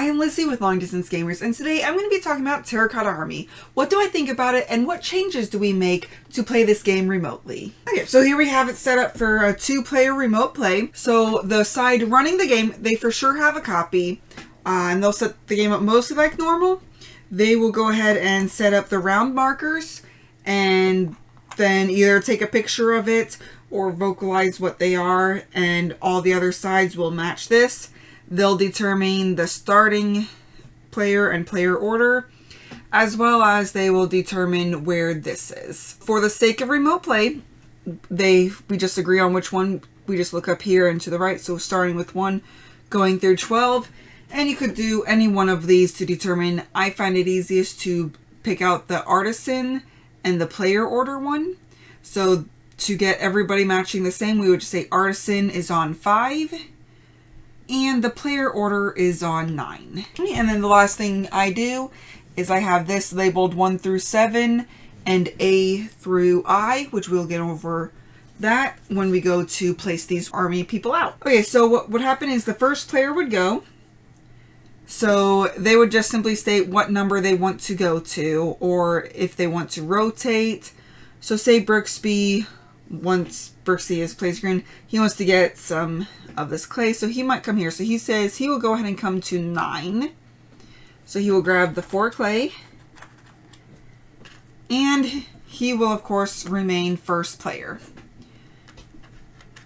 I am Lizzy with Long Distance Gamers, and today I'm going to be talking about Terracotta Army. What do I think about it, and what changes do we make to play this game remotely? Okay, so here we have it set up for a 2-player remote play. So the side running the game, they for sure have a copy, and they'll set the game up mostly like normal. They will go ahead and set up the round markers, and then either take a picture of it or vocalize what they are, and all the other sides will match this. They'll determine the starting player and player order, as well as they will determine where this is. For the sake of remote play, we just agree on which one. We just look up here and to the right, so starting with 1 going through 12, and you could do any one of these to determine. I find it easiest to pick out the artisan and the player order one. So to get everybody matching the same, we would just say artisan is on 5 and the player order is on 9. And then the last thing I do is I have this labeled 1 through 7 and A through I, which we'll get over that when we go to place these army people out. Okay, so what would happen is the first player would go. So they would just simply state what number they want to go to, or if they want to rotate. So say Brooksby, once Brooksby is placed green, he wants to get some of this clay, so he might come here. So he says he will go ahead and come to 9. So he will grab the 4 clay, and he will of course remain first player.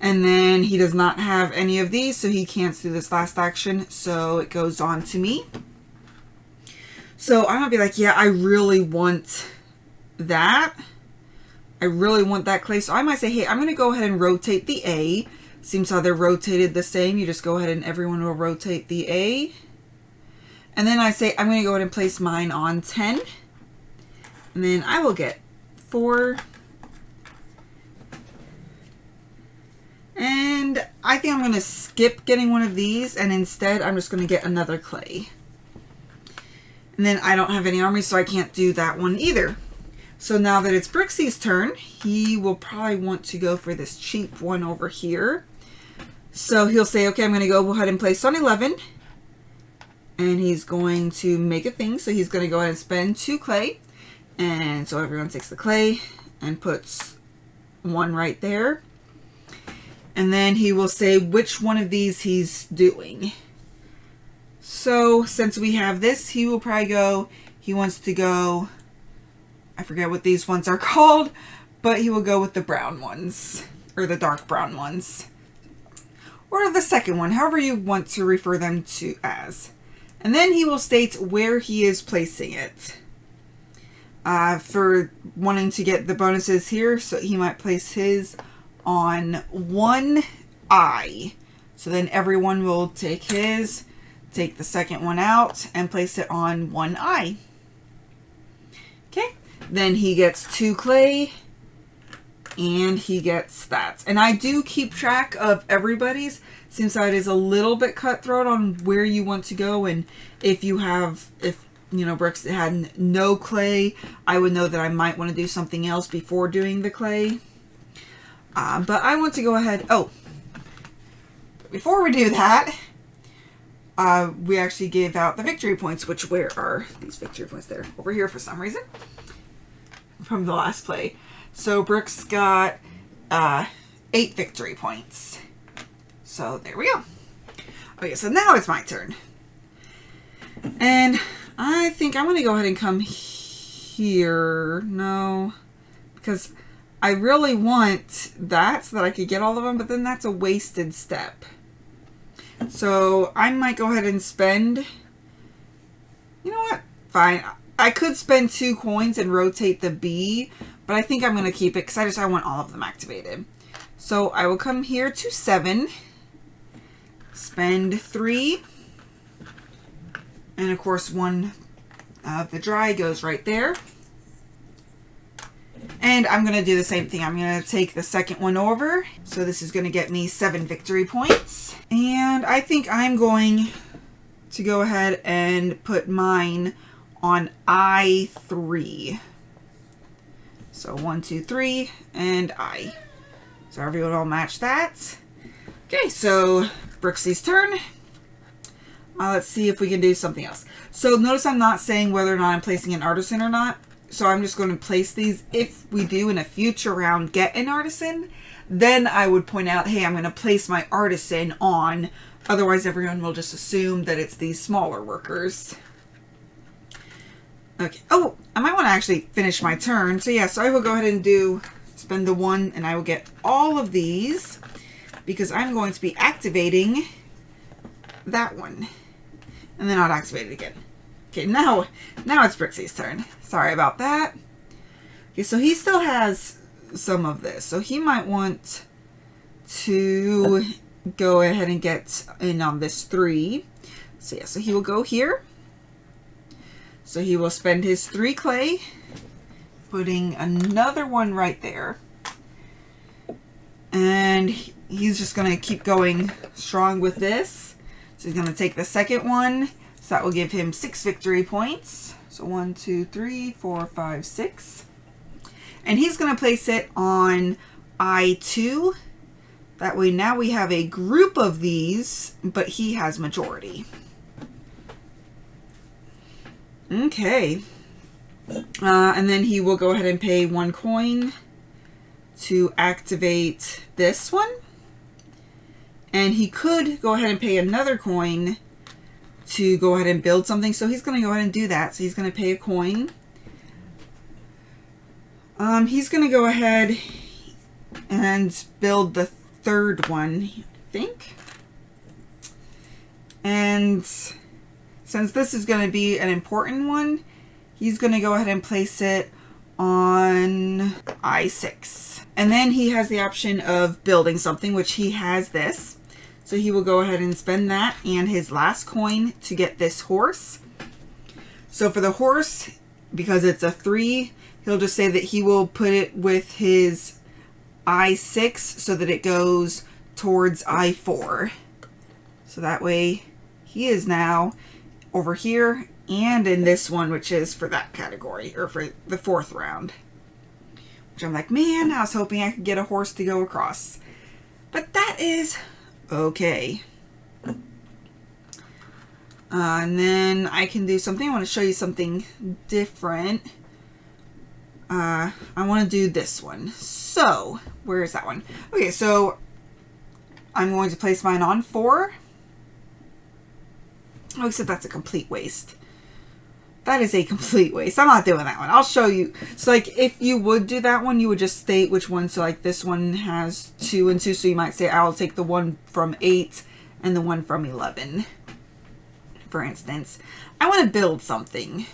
And then he does not have any of these, so he can't do this last action, so it goes on to me. So I'm gonna be like, yeah, I really want that. I really want that clay. So I might say, hey, I'm gonna go ahead and rotate the A. Seems how they're rotated the same. You just go ahead and everyone will rotate the A. And then I say, I'm gonna go ahead and place mine on 10. And then I will get 4. And I think I'm going to skip getting one of these, and instead I'm just going to get another clay. And then I don't have any armies, so I can't do that one either. So now that it's Brooksy's turn, he will probably want to go for this cheap one over here. So he'll say, okay, I'm going to go ahead and place on 11. And he's going to make a thing, so he's going to go ahead and spend 2 clay. And so everyone takes the clay and puts 1 right there. And then he will say which one of these he's doing. So since we have this, he will probably go, he wants to go, I forget what these ones are called, but he will go with the brown ones, or the dark brown ones. Or the second one, however you want to refer them to as. And then he will state where he is placing it. For wanting to get the bonuses here, so he might place his on 1I. So then everyone will take his, take the second one out, and place it on 1I. Okay, then he gets 2 clay, and he gets that. And I do keep track of everybody's, since that is a little bit cutthroat on where you want to go. And if you have, if you know, Brooks had no clay, I would know that I might want to do something else before doing the clay. But I want to go ahead. Oh, before we do that, we actually gave out the victory points, which, where are these victory points? There, over here for some reason, from the last play. So Brooks got 8 victory points. So there we go. Okay, so now it's my turn. And I think I'm going to go ahead and come here. No, because I really want that so that I could get all of them, but then that's a wasted step. So I might go ahead and spend, you know what, fine. I could spend 2 coins and rotate the B, but I think I'm going to keep it because I want all of them activated. So I will come here to 7, spend 3, and of course 1 of the dry goes right there. And I'm going to do the same thing. I'm going to take the second one over. So this is going to get me 7 victory points. And I think I'm going to go ahead and put mine on I3. So 1, 2, 3, and I. So everyone will match that. Okay, so Brooksy's turn. Let's see if we can do something else. So notice I'm not saying whether or not I'm placing an artisan or not. So I'm just going to place these. If we do in a future round get an artisan, then I would point out, hey, I'm going to place my artisan on. Otherwise, everyone will just assume that it's these smaller workers. Okay. Oh, I might want to actually finish my turn. So yeah, so I will go ahead and spend the 1, and I will get all of these because I'm going to be activating that one. And then I'll activate it again. Okay, now it's Brixie's turn. Sorry about that. Okay, so he still has some of this. So he might want to go ahead and get in on this 3. So yeah, so he will go here. So he will spend his 3 clay, putting another one right there. And he's just going to keep going strong with this. So he's going to take the second one. So that will give him 6 victory points. So 1, 2, 3, 4, 5, 6. And he's going to place it on I2. That way now we have a group of these, but he has majority. Okay. And then he will go ahead and pay 1 coin to activate this one. And he could go ahead and pay another coin to go ahead and build something. So he's going to go ahead and do that. So he's going to pay a coin. He's going to go ahead and build the 3rd one, I think. And since this is going to be an important one, he's going to go ahead and place it on I6. And then he has the option of building something, which he has this. So he will go ahead and spend that and his last coin to get this horse. So for the horse, because it's a 3, he'll just say that he will put it with his I6 so that it goes towards I4. So that way he is now over here and in this one, which is for that category, or for the 4th round. Which I'm like, man, I was hoping I could get a horse to go across. But that is okay. And then I can do something. I want to show you something different. I want to do this one. So, where is that one? Okay, so I'm going to place mine on 4. Oh, except that's a complete waste. That is a complete waste. I'm not doing that one. I'll show you. So, like, if you would do that one, you would just state which one. So, like, this one has 2 and 2. So, you might say, I'll take the one from 8 and the one from 11. For instance, I want to build something.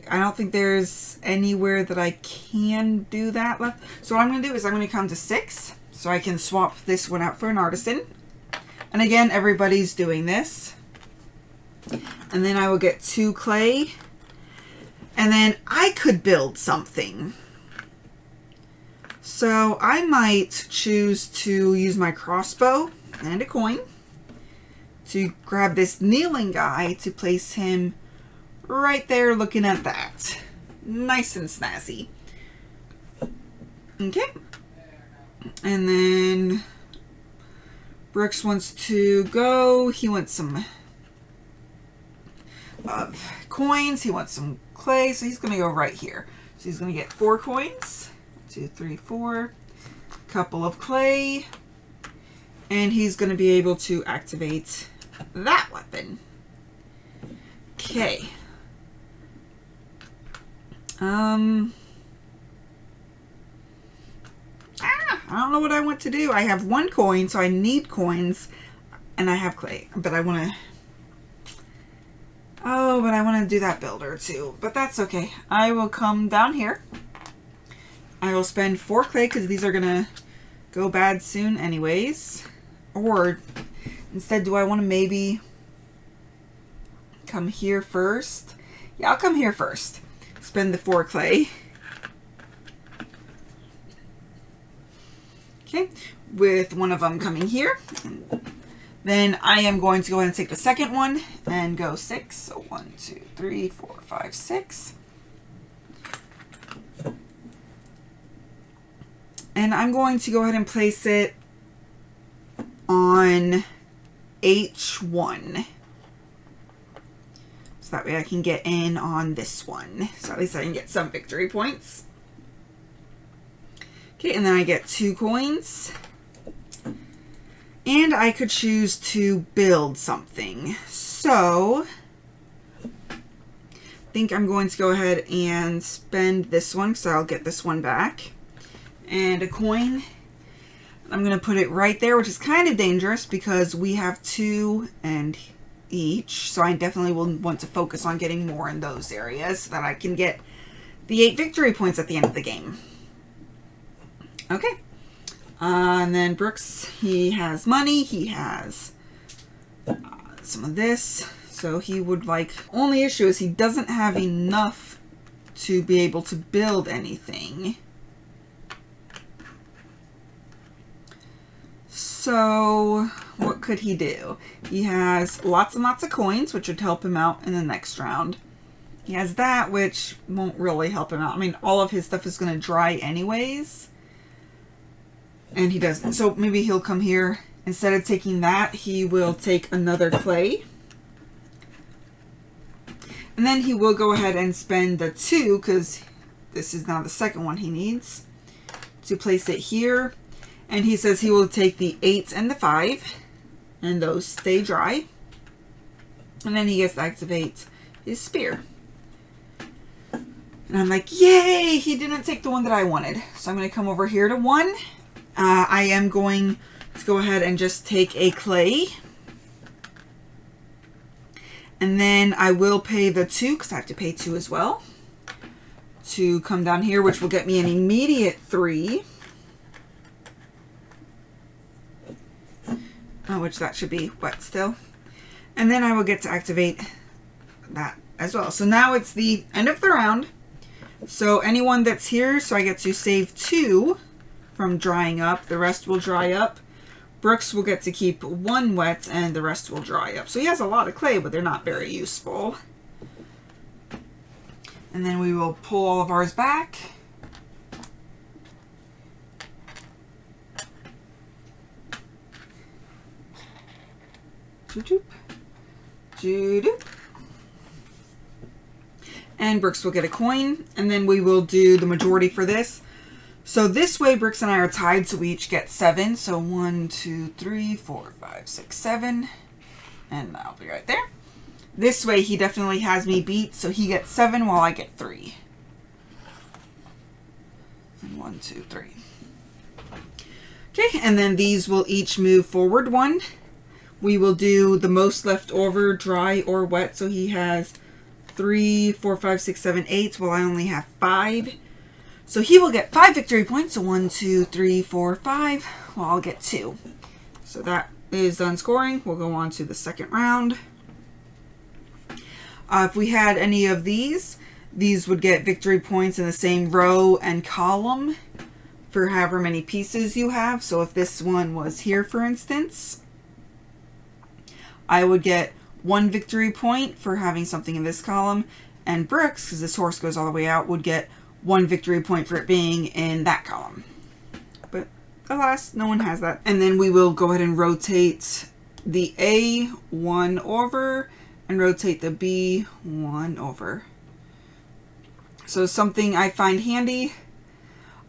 I don't think there's anywhere that I can do that left. So, what I'm going to do is I'm going to come to 6. So, I can swap this one out for an artisan. And again, everybody's doing this. And then I will get 2 clay. And then I could build something. So I might choose to use my crossbow and a coin to grab this kneeling guy to place him right there looking at that. Nice and snazzy. Okay. And then Brooks wants to go. He wants some coins. He wants some clay, so he's going to go right here. So he's going to get 4 coins. 2, 3, 4. Couple of clay. And he's going to be able to activate that weapon. Okay. I don't know what I want to do. I have 1 coin, so I need coins. And I have clay. But I want to... Oh, but I want to do that builder too. But that's okay. I will come down here. I will spend 4 clay because these are going to go bad soon anyways. Or instead, do I want to maybe come here first? Yeah, I'll come here first. Spend the 4 clay. Okay, with one of them coming here. Then I am going to go ahead and take the second one and go 6. So 1, 2, 3, 4, 5, 6. And I'm going to go ahead and place it on H1. So that way I can get in on this one. So at least I can get some victory points. Okay, and then I get 2 coins. And I could choose to build something. So I think I'm going to go ahead and spend this one, so I'll get this one back. And a coin. I'm going to put it right there, which is kind of dangerous because we have 2 and each. So I definitely will want to focus on getting more in those areas so that I can get the 8 victory points at the end of the game. Okay. And then Brooks, he has money. He has some of this. So he would like... Only issue is he doesn't have enough to be able to build anything. So what could he do? He has lots and lots of coins, which would help him out in the next round. He has that, which won't really help him out. I mean, all of his stuff is going to dry anyways. And he doesn't. So maybe he'll come here. Instead of taking that, he will take another clay. And then he will go ahead and spend the 2, because this is now the second one he needs, to place it here. And he says he will take the 8 and the 5, and those stay dry. And then he gets to activate his spear. And I'm like, yay! He didn't take the one that I wanted. So I'm going to come over here to 1. I am going to go ahead and just take a clay. And then I will pay the 2, because I have to pay 2 as well, to come down here, which will get me an immediate 3. Which that should be wet still. And then I will get to activate that as well. So now it's the end of the round. So anyone that's here, so I get to save 2 from drying up. The rest will dry up. Brooks will get to keep 1 wet and the rest will dry up. So he has a lot of clay, but they're not very useful. And then we will pull all of ours back. And Brooks will get a coin, and then we will do the majority for this. So this way Brooks and I are tied, so we each get 7. So 1, 2, 3, 4, 5, 6, 7. And I'll be right there. This way he definitely has me beat, so he gets 7 while I get 3. And 1, 2, 3. Okay, and then these will each move forward 1. We will do the most left over, dry or wet. So he has 3, 4, 5, 6, 7, 8. Well, I only have 5. So he will get 5 victory points. So 1, 2, 3, 4, 5. Well, I'll get 2. So that is done scoring. We'll go on to the second round. If we had any of these would get victory points in the same row and column for however many pieces you have. So if this one was here, for instance, I would get 1 victory point for having something in this column, and Brooks, because this horse goes all the way out, would get 1 victory point for it being in that column. But alas, no one has that. And then we will go ahead and rotate the A 1 over and rotate the B 1 over. So something I find handy.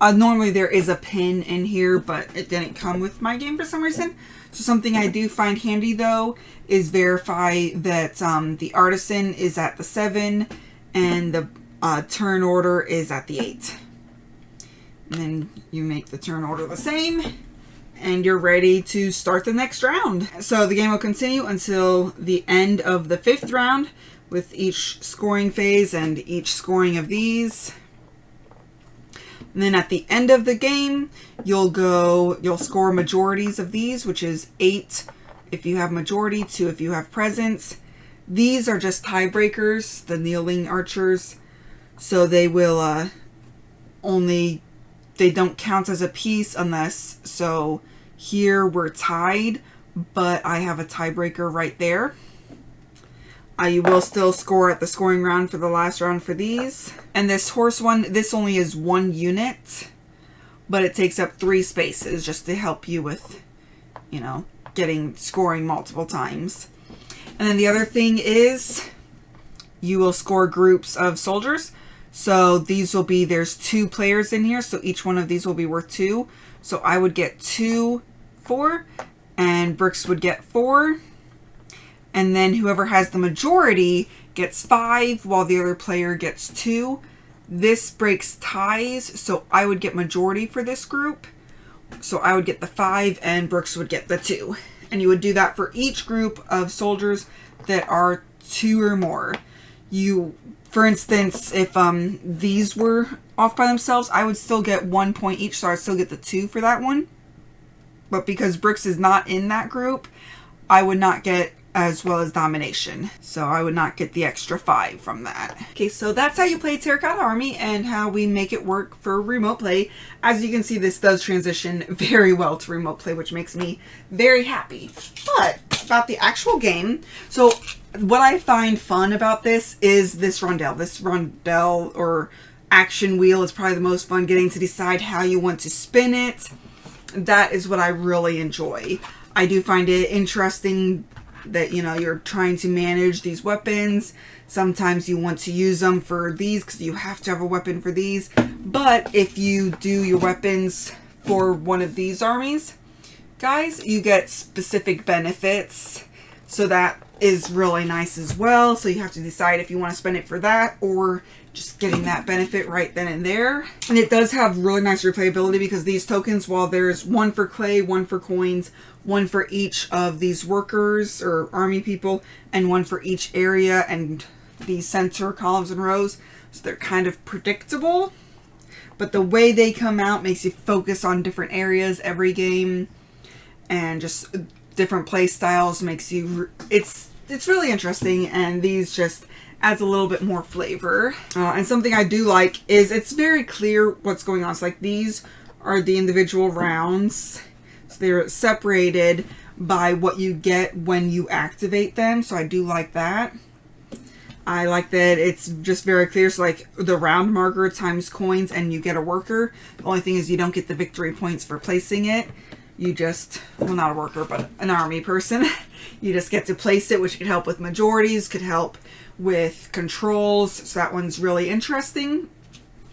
Normally there is a pin in here, but it didn't come with my game for some reason. So something I do find handy though is verify that the artisan is at the 7 and the turn order is at the 8. And then you make the turn order the same and you're ready to start the next round. So the game will continue until the end of the 5th round with each scoring phase and each scoring of these. And then at the end of the game, you'll score majorities of these, which is 8 if you have majority, 2 if you have presence. These are just tiebreakers, the kneeling archers. So they will they don't count as a piece unless, so here we're tied, but I have a tiebreaker right there. You will still score at the scoring round for the last round for these. And this horse one, this only is 1 unit, but it takes up 3 spaces just to help you with, you know, scoring multiple times. And then the other thing is you will score groups of soldiers. So these will be, there's 2 players in here, so each one of these will be worth 2. So I would get 2, 4, and Brooks would get 4. And then whoever has the majority gets 5, while the other player gets 2. This breaks ties, so I would get majority for this group. So I would get the 5 and Brooks would get the 2. And you would do that for each group of soldiers that are 2 or more. For instance, if these were off by themselves, I would still get 1 point each, so I'd still get the 2 for that one. But because Brooks is not in that group, I would not get as well as domination. So I would not get the extra 5 from that. Okay, so that's how you play Terracotta Army and how we make it work for remote play. As you can see, this does transition very well to remote play, which makes me very happy. But about the actual game, so what I find fun about this is this rondelle. This rondelle or action wheel is probably the most fun, getting to decide how you want to spin it. That is what I really enjoy. I do find it interesting that, you know, you're trying to manage these weapons. Sometimes you want to use them for these because you have to have a weapon for these. But if you do your weapons for one of these armies, guys, you get specific benefits. So that is really nice as well. So you have to decide if you want to spend it for that or just getting that benefit right then and there. And it does have really nice replayability because these tokens, while there's 1 for clay, 1 for coins, 1 for each of these workers or army people, and 1 for each area and these center columns and rows. So they're kind of predictable, but the way they come out makes you focus on different areas every game, and just different play styles makes you, it's really interesting, and these just adds a little bit more flavor. And something I do like is it's very clear what's going on. So like these are the individual rounds. So they're separated by what you get when you activate them. So I do like that. I like that it's just very clear. So like the round marker times coins and you get a worker. The only thing is you don't get the victory points for placing it. You just, well, not a worker, but an army person. You just get to place it, which could help with majorities, could help with controls. So that one's really interesting.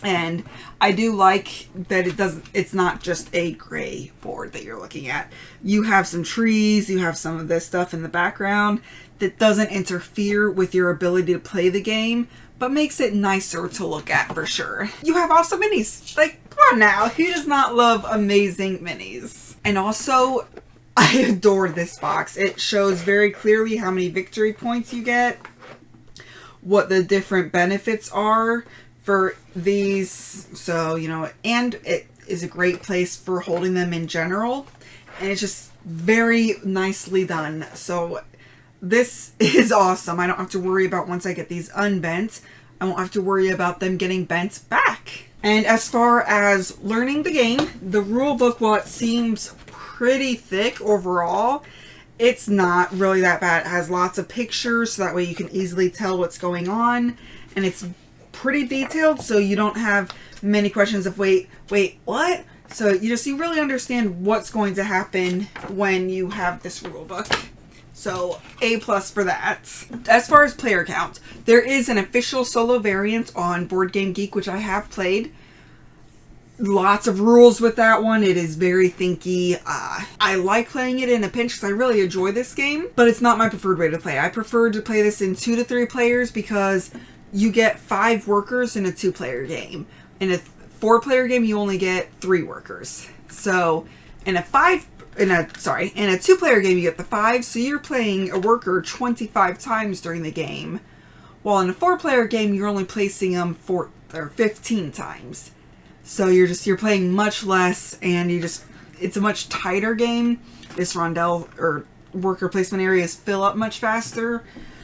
And I do like that it's not just a gray board that you're looking at. You have some trees, you have some of this stuff in the background that doesn't interfere with your ability to play the game, but makes it nicer to look at for sure. You have awesome minis. Like, come on now, who does not love amazing minis? And also, I adore this box. It shows very clearly how many victory points you get, what the different benefits are for these. So, you know, and it is a great place for holding them in general. And it's just very nicely done. So this is awesome. I don't have to worry about once I get these unbent. I won't have to worry about them getting bent back. And as far as learning the game, the rule book, while it seems pretty thick overall, it's not really that bad. It has lots of pictures, so that way you can easily tell what's going on. And it's pretty detailed, so you don't have many questions of, wait, what? So you really understand what's going to happen when you have this rule book. So A+ for that. As far as player count, there is an official solo variant on Board Game Geek, which I have played. Lots of rules with that one. It is very thinky. I like playing it in a pinch because I really enjoy this game, but it's not my preferred way to play. I prefer to play this in 2 to 3 players because you get 5 workers in a 2-player game. In a 4-player game, you only get 3 workers. So in a 2-player game, you get the 5, so you're playing a worker 25 times during the game. While in a 4-player game, you're only placing them 15 times. So you're playing much less, and it's a much tighter game. This rondelle or worker placement areas fill up much faster.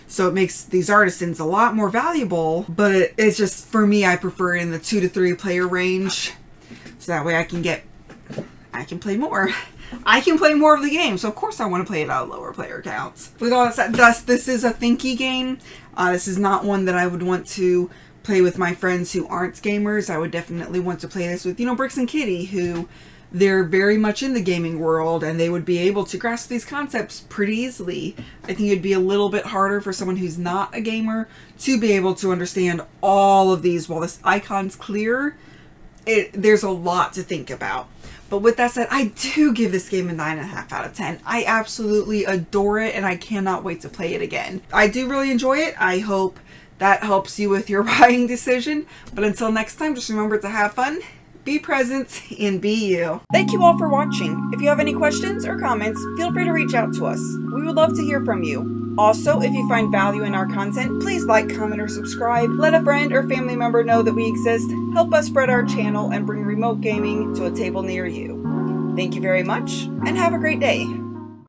So it makes these artisans a lot more valuable, but it's just, for me, I prefer it in the 2 to 3 player range. So that way I can play more. I can play more of the game, so of course I want to play it at a lower player count. With all that said, this is a thinky game. This is not one that I would want to play with my friends who aren't gamers. I would definitely want to play this with, Bricks and Kitty, who they're very much in the gaming world and they would be able to grasp these concepts pretty easily. I think it'd be a little bit harder for someone who's not a gamer to be able to understand all of these. While this icon's clear, there's a lot to think about. But with that said, I do give this game a 9.5 out of 10. I absolutely adore it and I cannot wait to play it again. I do really enjoy it. I hope that helps you with your buying decision. But until next time, just remember to have fun, be present, and be you. Thank you all for watching. If you have any questions or comments, feel free to reach out to us. We would love to hear from you. Also, if you find value in our content, please like, comment, or subscribe. Let a friend or family member know that we exist. Help us spread our channel and bring remote gaming to a table near you. Thank you very much, and have a great day.